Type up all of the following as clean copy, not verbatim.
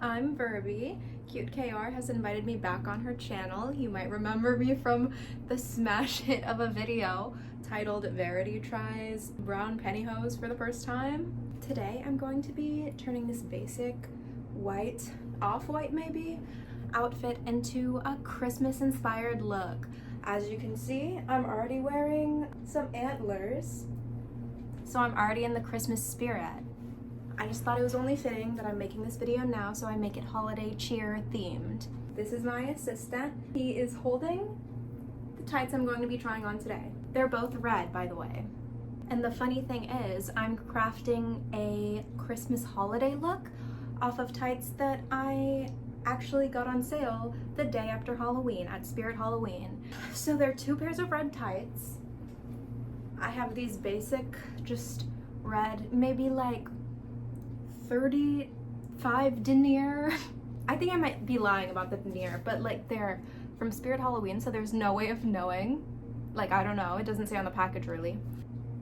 I'm Verrby. Cute KR has invited me back on her channel. You might remember me from the smash hit of a video titled Verity Tries Brown Pantyhose for the first time. Today I'm going to be turning this basic white, off-white maybe, outfit into a Christmas inspired look. As you can see, I'm already wearing some antlers, so I'm already in the Christmas spirit. I just thought it was only fitting that I'm making this video now so I make it holiday cheer themed. This is my assistant. He is holding the tights I'm going to be trying on today. They're both red, by the way. And the funny thing is, I'm crafting a Christmas holiday look off of tights that I actually got on sale the day after Halloween at Spirit Halloween. So they're two pairs of red tights. I have these basic, just red, maybe like 35 denier. I think I might be lying about the denier, but like they're from Spirit Halloween, so there's no way of knowing. Like, I don't know, it doesn't say on the package really.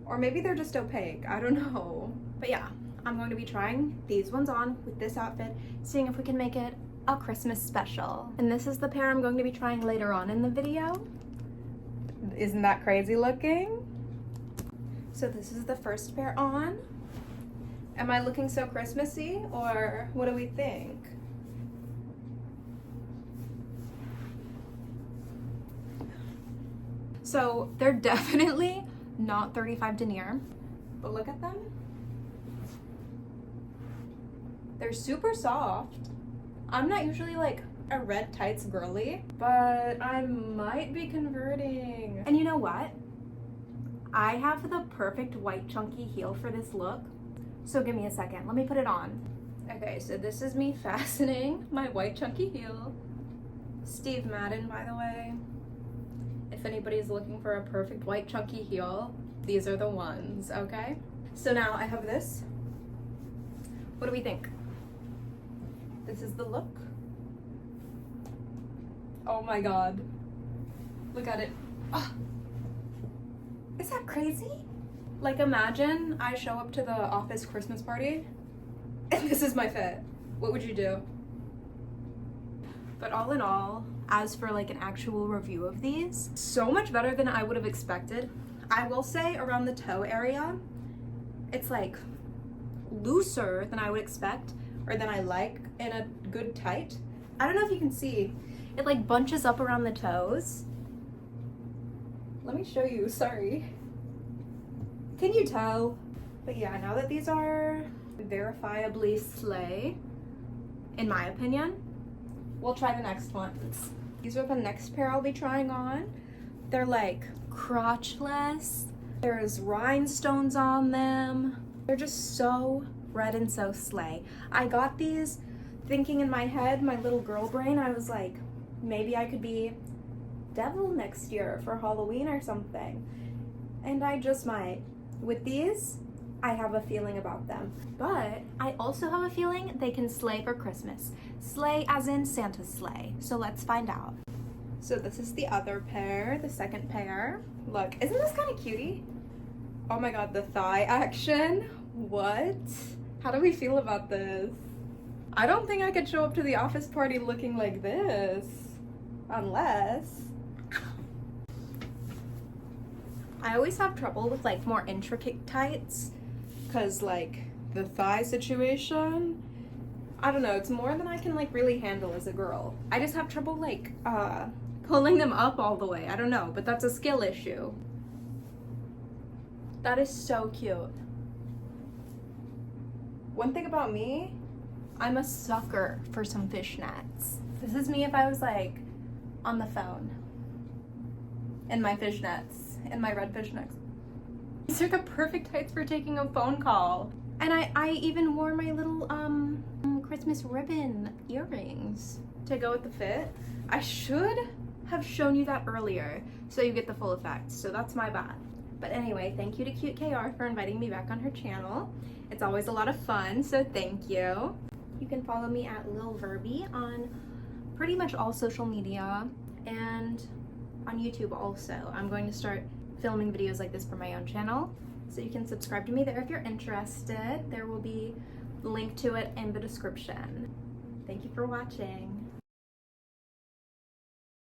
Or maybe they're just opaque, I don't know. But yeah, I'm going to be trying these ones on with this outfit, seeing if we can make it a Christmas special. And this is the pair I'm going to be trying later on in the video. Isn't that crazy looking? So this is the first pair on. Am I looking so Christmassy, or what do we think? So they're definitely not 35 denier, but look at them. They're super soft. I'm not usually like a red tights girly, but I might be converting. And you know what? I have the perfect white chunky heel for this look. So give me a second, let me put it on. Okay, so this is me fastening my white chunky heel. Steve Madden, by the way. If anybody's looking for a perfect white chunky heel, these are the ones, okay? So now I have this. What do we think? This is the look. Oh my God. Look at it. Oh. Is that crazy? Like, imagine I show up to the office Christmas party and this is my fit. What would you do? But all in all, as for like an actual review of these, so much better than I would have expected. I will say around the toe area, it's like looser than I would expect or than I like in a good tight. I don't know if you can see, it like bunches up around the toes. Let me show you, sorry. Can you tell? But yeah, now that these are verifiably slay, in my opinion, we'll try the next ones. These are the next pair I'll be trying on. They're like crotchless. There's rhinestones on them. They're just so red and so slay. I got these thinking in my head, my little girl brain, I was like, maybe I could be devil next year for Halloween or something. And I just might. With these, I have a feeling about them. But I also have a feeling they can slay for Christmas. Slay as in Santa's sleigh. So let's find out. So this is the other pair, the second pair. Look, isn't this kind of cutie? Oh my God, the thigh action. What? How do we feel about this? I don't think I could show up to the office party looking like this. Unless... I always have trouble with like more intricate tights because like the thigh situation, I don't know, it's more than I can like really handle as a girl. I just have trouble like pulling them up all the way. I don't know, but that's a skill issue. That is so cute. One thing about me, I'm a sucker for some fishnets. This is me if I was like on the phone in my fishnets. And my red fishnets. These are the perfect tights for taking a phone call. And I even wore my little Christmas ribbon earrings to go with the fit. I should have shown you that earlier so you get the full effect. So that's my bad. But anyway, thank you to Cute KR for inviting me back on her channel. It's always a lot of fun, so thank you. You can follow me at Lil Verrby on pretty much all social media and on YouTube also. I'm going to start filming videos like this for my own channel, so you can subscribe to me there if you're interested. There will be a link to it in the description. Thank you for watching.